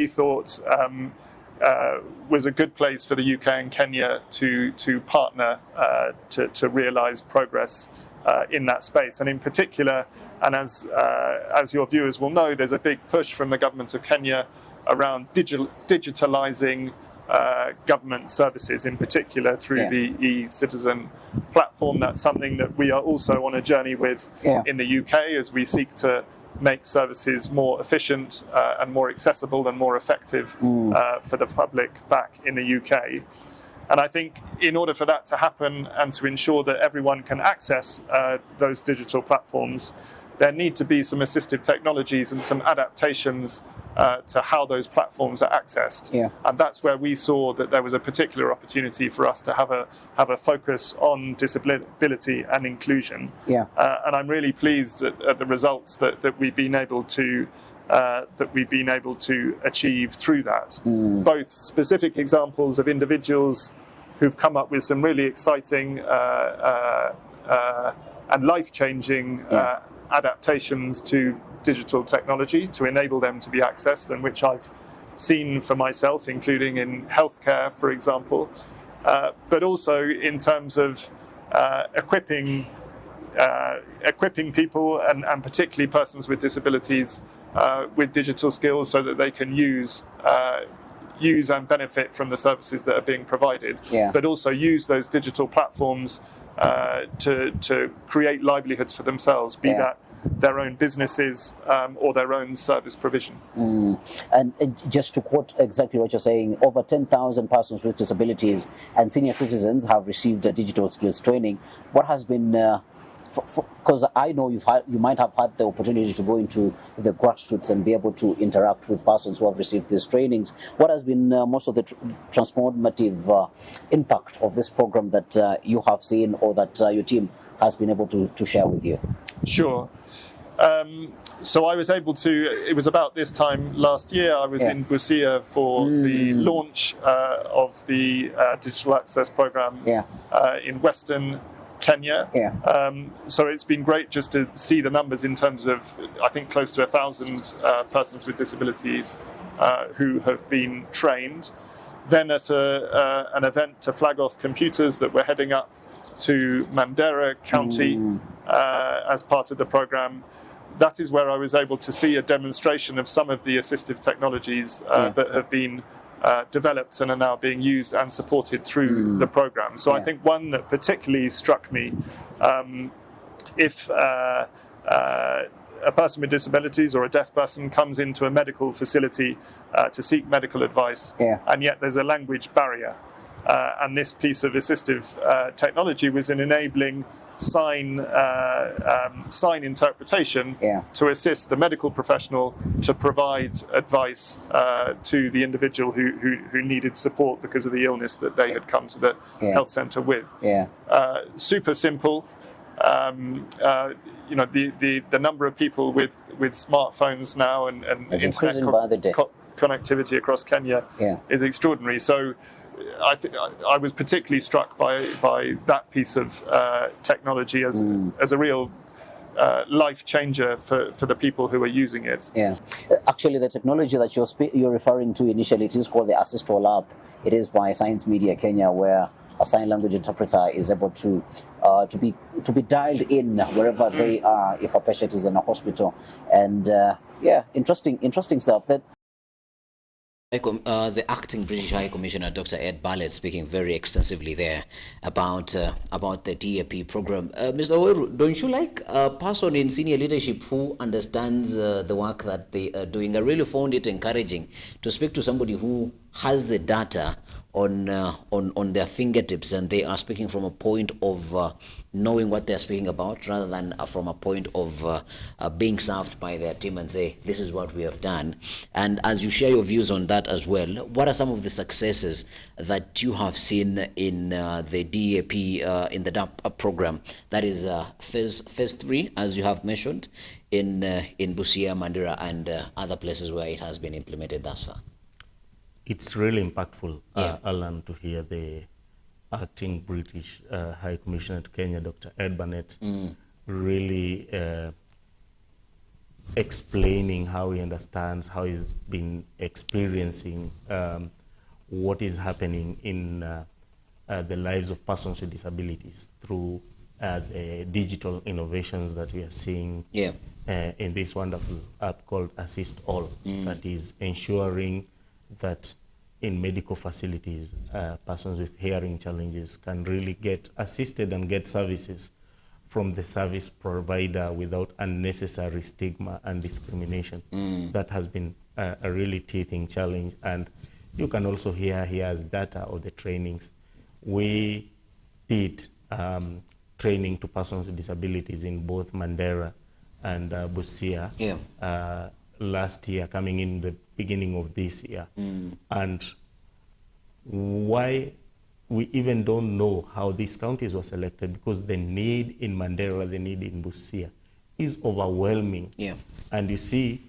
we thought was a good place for the UK and Kenya to partner to realise progress in that space. And in particular, and as your viewers will know, there's a big push from the government of Kenya around digitalising government services, in particular through the e-Citizen platform. That's something that we are also on a journey with in the UK as we seek to make services more efficient and more accessible and more effective for the public back in the UK. And I think in order for that to happen and to ensure that everyone can access those digital platforms, there need to be some assistive technologies and some adaptations to how those platforms are accessed. And that's where we saw that there was a particular opportunity for us to have a focus on disability and inclusion. And I'm really pleased at the results that we've been able to achieve through that. Both specific examples of individuals who've come up with some really exciting and life-changing adaptations to digital technology to enable them to be accessed, and which I've seen for myself, including in healthcare, for example, but also in terms of equipping people and particularly persons with disabilities with digital skills so that they can use and benefit from the services that are being provided, but also use those digital platforms to create livelihoods for themselves, be that their own businesses or their own service provision. And just to quote exactly what you're saying, over 10,000 persons with disabilities and senior citizens have received digital skills training. What has been, because I know you might have had the opportunity to go into the grassroots and be able to interact with persons who have received these trainings. What has been most of the transformative impact of this program that you have seen or that your team has been able to share with you? Sure. So I was able to, it was about this time last year, I was in Busia for the launch of the Digital Access Program in Western Kenya. So it's been great just to see the numbers in terms of, I think, close to 1,000 persons with disabilities who have been trained. Then at an event to flag off computers that we're heading up to Mandera County as part of the program, that is where I was able to see a demonstration of some of the assistive technologies that have been developed and are now being used and supported through the program. So I think one that particularly struck me, if a person with disabilities or a deaf person comes into a medical facility to seek medical advice, and yet there's a language barrier, and this piece of assistive technology was in enabling sign interpretation to assist the medical professional to provide advice to the individual who needed support because of the illness that they had come to the health centre with. Super simple. You know, the number of people with smartphones now and internet connectivity across Kenya is extraordinary. So I think I was particularly struck by that piece of technology as a real life changer for the people who are using it. Actually, the technology that you're referring to initially, it is called the Assistol app. It is by Science Media Kenya, where a sign language interpreter is able to be dialed in wherever they are if a patient is in a hospital. And interesting stuff. That the acting British High Commissioner, Dr. Ed Bartlett, speaking very extensively there about the DAP program. Mr. Oweru, don't you like a person in senior leadership who understands the work that they are doing? I really found it encouraging to speak to somebody who has the data on their fingertips, and they are speaking from a point of knowing what they're speaking about, rather than from a point of being served by their team and say, this is what we have done. And as you share your views on that as well, what are some of the successes that you have seen in the DAP, in the DAP program? That is phase 3, as you have mentioned, in Busia, Mandera, and other places where it has been implemented thus far. It's really impactful, Alan, to hear the acting British High Commissioner to Kenya, Dr. Ed Bartlett, really explaining how he understands, how he's been experiencing what is happening in the lives of persons with disabilities through the digital innovations that we are seeing in this wonderful app called Assist All, that is ensuring that in medical facilities, persons with hearing challenges can really get assisted and get services from the service provider without unnecessary stigma and discrimination. That has been a really teething challenge. And you can also hear here as data of the trainings. We did training to persons with disabilities in both Mandera and Busia last year, coming in the beginning of this year. And why we even don't know how these counties were selected, because the need in Mandera, the need in Busia is overwhelming. And you see,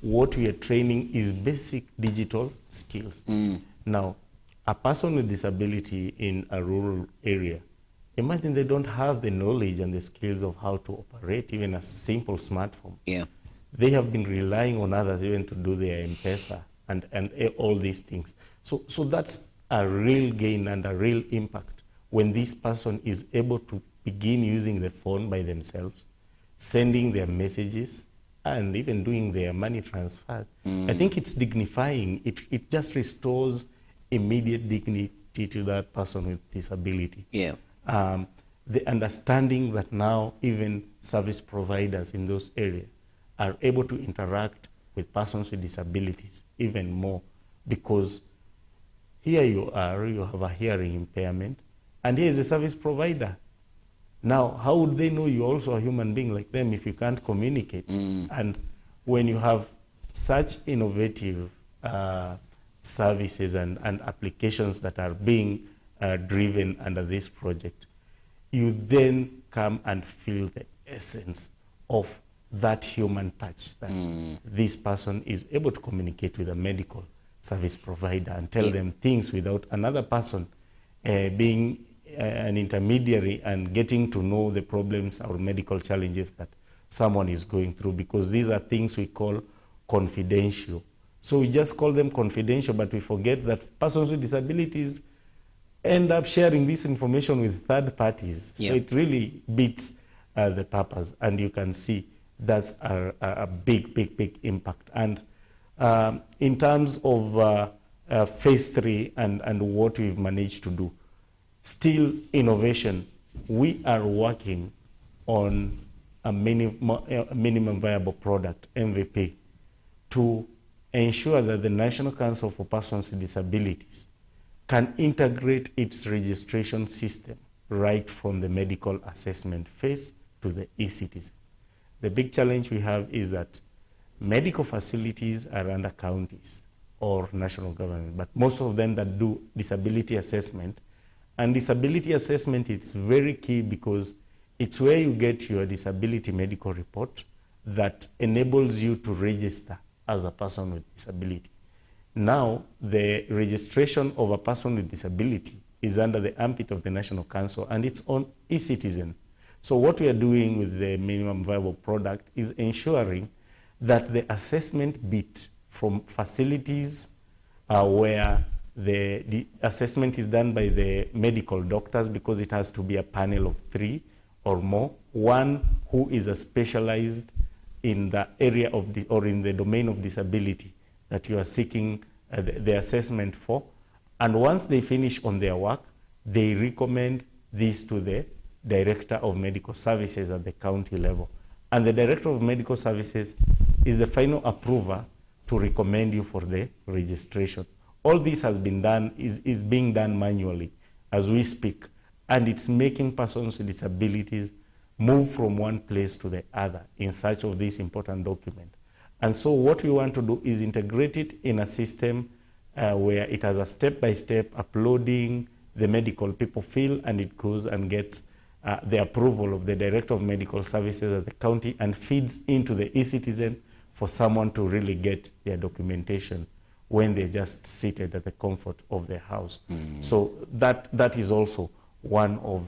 what we are training is basic digital skills. Now, a person with disability in a rural area, imagine they don't have the knowledge and the skills of how to operate even a simple smartphone. They have been relying on others even to do their M-Pesa and all these things. So that's a real gain and a real impact when this person is able to begin using the phone by themselves, sending their messages, and even doing their money transfer. I think it's dignifying. It just restores immediate dignity to that person with disability. The understanding that now even service providers in those areas are able to interact with persons with disabilities even more, because here you are, you have a hearing impairment, and here is a service provider. Now, how would they know you're also a human being like them if you can't communicate? And when you have such innovative services and applications that are being driven under this project, you then come and feel the essence of that human touch, that this person is able to communicate with a medical service provider and tell them things without another person being an intermediary and getting to know the problems or medical challenges that someone is going through, because these are things we call confidential. So we just call them confidential, but we forget that persons with disabilities end up sharing this information with third parties. So it really beats the purpose, and you can see that's a big impact. And in terms of phase 3 and what we've managed to do, still innovation, we are working on a minimum viable product, MVP, to ensure that the National Council for Persons with Disabilities can integrate its registration system right from the medical assessment phase to the e-citizen. The big challenge we have is that medical facilities are under counties or national government, but most of them that do disability assessment, and disability assessment is very key because it's where you get your disability medical report that enables you to register as a person with disability. Now, the registration of a person with disability is under the ambit of the National Council, and it's on e-citizen. So what we are doing with the minimum viable product is ensuring that the assessment bit from facilities where the assessment is done by the medical doctors, because it has to be a panel of 3 or more, one who is a specialized in the area of or in the domain of disability that you are seeking the assessment for. And once they finish on their work, they recommend this to the Director of Medical Services at the county level. And the Director of Medical Services is the final approver to recommend you for the registration. All this has been done, is being done manually as we speak, and it's making persons with disabilities move from one place to the other in search of this important document. And so what we want to do is integrate it in a system where it has a step-by-step uploading the medical people fill, and it goes and gets the approval of the Director of Medical Services at the county and feeds into the e-citizen for someone to really get their documentation when they're just seated at the comfort of their house. So that is also one of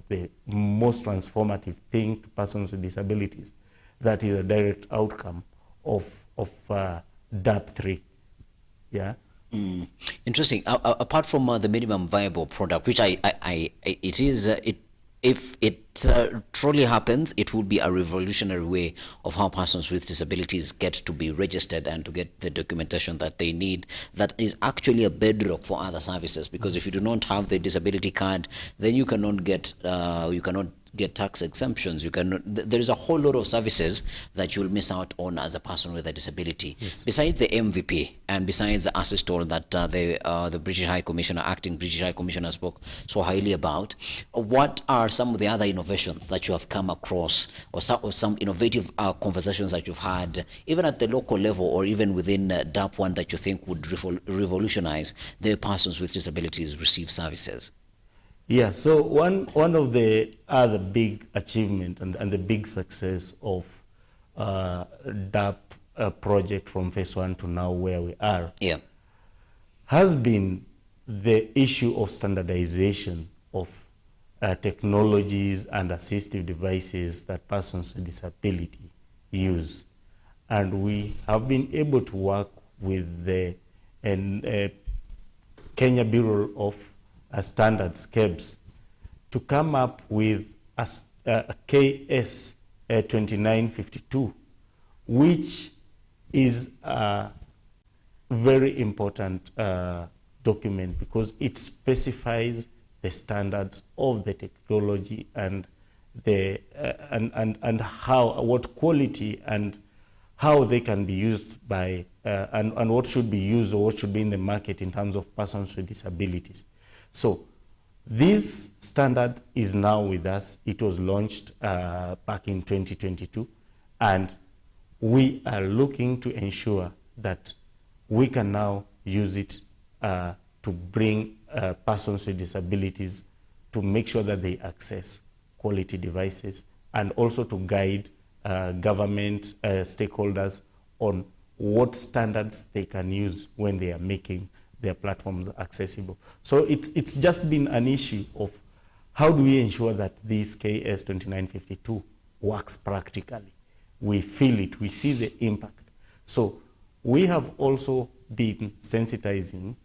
the most transformative thing to persons with disabilities. that is a direct outcome of DAP 3. Yeah. Interesting. Apart from the minimum viable product, which if it truly happens, it would be a revolutionary way of how persons with disabilities get to be registered and to get the documentation that they need. That is actually a bedrock for other services, because if you do not have the disability card, then you cannot get tax exemptions. There is a whole lot of services that you'll miss out on as a person with a disability. Yes. Besides the MVP and besides the access tool that the British High Commissioner, acting British High Commissioner, spoke so highly about, what are some of the other innovations that you have come across, or some innovative conversations that you've had, even at the local level or even within DAP1, that you think would revolutionize the way persons with disabilities receive services? Yeah, so one of the other big achievement and the big success of DAP project from phase 1 to now where we are, yeah, has been the issue of standardization of technologies and assistive devices that persons with disability use. And we have been able to work with the Kenya Bureau of Standards, KEBS, to come up with a KS 2952, which is a very important document because it specifies the standards of the technology and the and how, what quality and how they can be used by and what should be used or what should be in the market in terms of persons with disabilities. So this standard is now with us. It was launched back in 2022, and we are looking to ensure that we can now use it to bring persons with disabilities, to make sure that they access quality devices, and also to guide government stakeholders on what standards they can use when they are making their platforms accessible. So it's just been an issue of how do we ensure that this KS 2952 works practically. We feel it, we see the impact. So we have also been sensitizing.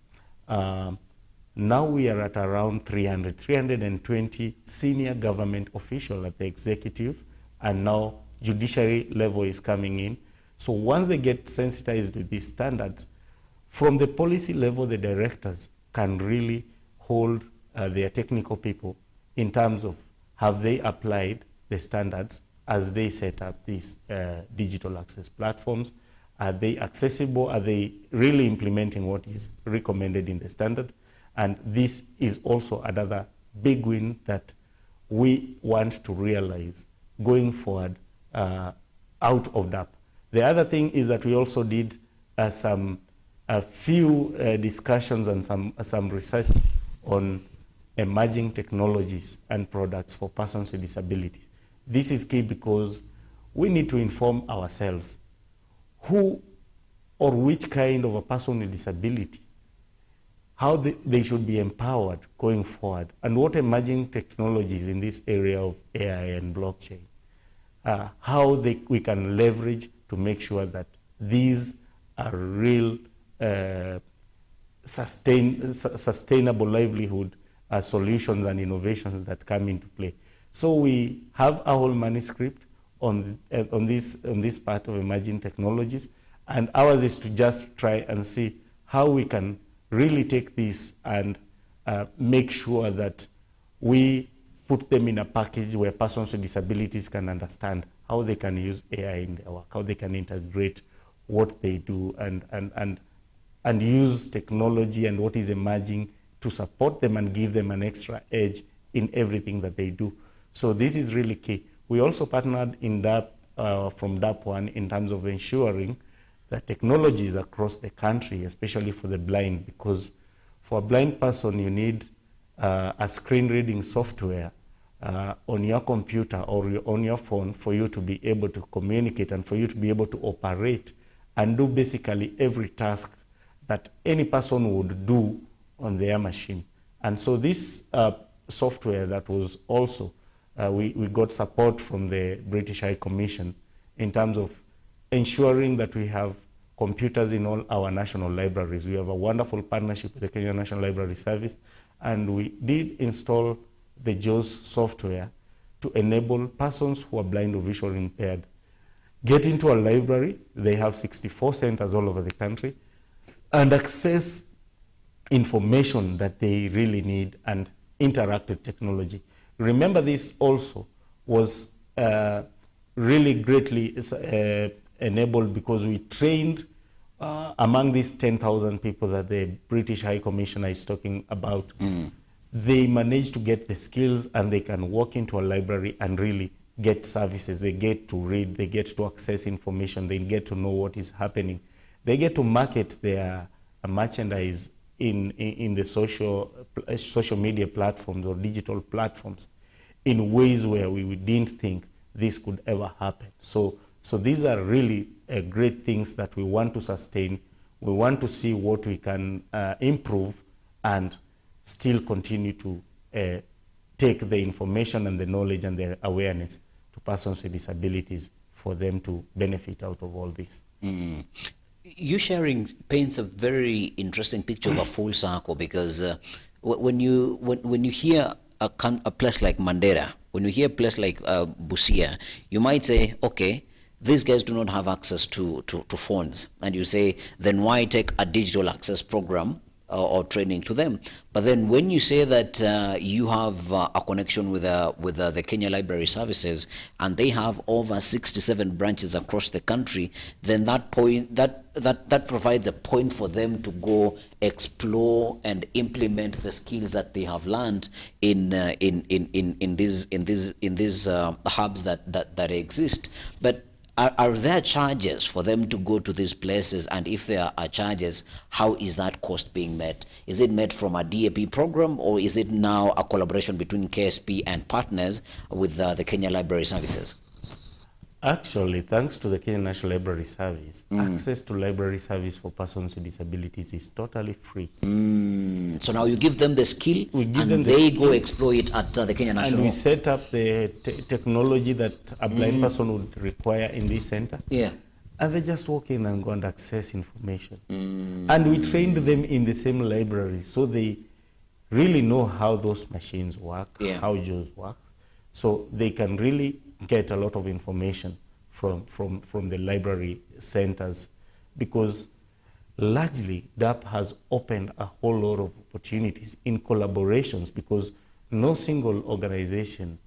Now we are at around 320 senior government officials at the executive, and now judiciary level is coming in. So once they get sensitized with these standards, from the policy level, the directors can really hold their technical people in terms of have they applied the standards as they set up these digital access platforms. Are they accessible? Are they really implementing what is recommended in the standard? And this is also another big win that we want to realize going forward out of DAP. The other thing is that we also did a few discussions and some research on emerging technologies and products for persons with disabilities. This is key because we need to inform ourselves who or which kind of a person with disability, how they should be empowered going forward, and what emerging technologies in this area of AI and blockchain, how we can leverage to make sure that these are real sustainable livelihood solutions and innovations that come into play. So we have a whole manuscript on this part of emerging technologies, and ours is to just try and see how we can really take this and make sure that we put them in a package where persons with disabilities can understand how they can use AI in their work, how they can integrate what they do, and use technology and what is emerging to support them and give them an extra edge in everything that they do. So this is really key. We also partnered in DAP, from DAP1 in terms of ensuring that technologies across the country, especially for the blind, because for a blind person you need a screen reading software on your computer or on your phone for you to be able to communicate and for you to be able to operate and do basically every task that any person would do on their machine. And so this software that was also, we got support from the British High Commission in terms of ensuring that we have computers in all our national libraries. We have a wonderful partnership with the Kenya National Library Service, and we did install the JAWS software to enable persons who are blind or visually impaired get into a library. They have 64 centers all over the country and access information that they really need and interact with technology. Remember, this also was really greatly enabled because we trained among these 10,000 people that the British High Commissioner is talking about. They managed to get the skills and they can walk into a library and really get services. They get to read, they get to access information, they get to know what is happening. They get to market their merchandise in the social media platforms or digital platforms in ways where we didn't think this could ever happen. So these are really great things that we want to sustain. We want to see what we can improve and still continue to take the information and the knowledge and the awareness to persons with disabilities for them to benefit out of all this. You sharing paints a very interesting picture of a full circle, because when you hear a place like Mandera, when you hear a place like Busia, you might say, okay, these guys do not have access to phones, and you say, then why take a digital access program or training to them? But then when you say that you have a connection with the Kenya Library Services, and they have over 67 branches across the country, then that provides a point for them to go explore and implement the skills that they have learned in these hubs that exist. But are there charges for them to go to these places? And if there are charges, how is that cost being met? Is it met from a DAP program, or is it now a collaboration between KSP and partners with the Kenya Library Services? Actually, thanks to the Kenya National Library Service, access to library service for persons with disabilities is totally free. So now you give them the skill, they go explore it at the Kenya National. And we set up the technology that a blind person would require in this center. Yeah. And they just walk in and go and access information. And we trained them in the same library, so they really know how those machines work, how JAWS work. So they can really get a lot of information from the library centers, because largely DAP has opened a whole lot of opportunities in collaborations, because no single organization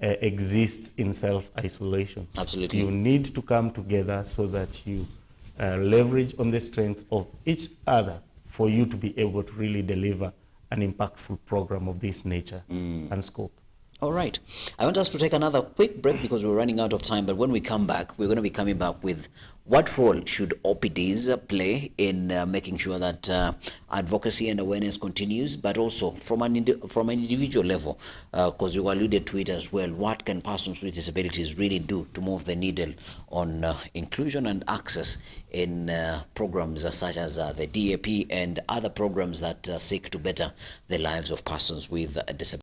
exists in self-isolation. Absolutely. You need to come together so that you leverage on the strengths of each other for you to be able to really deliver an impactful program of this nature and scope. All right. I want us to take another quick break because we're running out of time. But when we come back, we're going to be coming back with what role should OPDs play in making sure that advocacy and awareness continues, but also from an individual level, because you alluded to it as well, what can persons with disabilities really do to move the needle on inclusion and access in programs such as the DAP and other programs that seek to better the lives of persons with disabilities.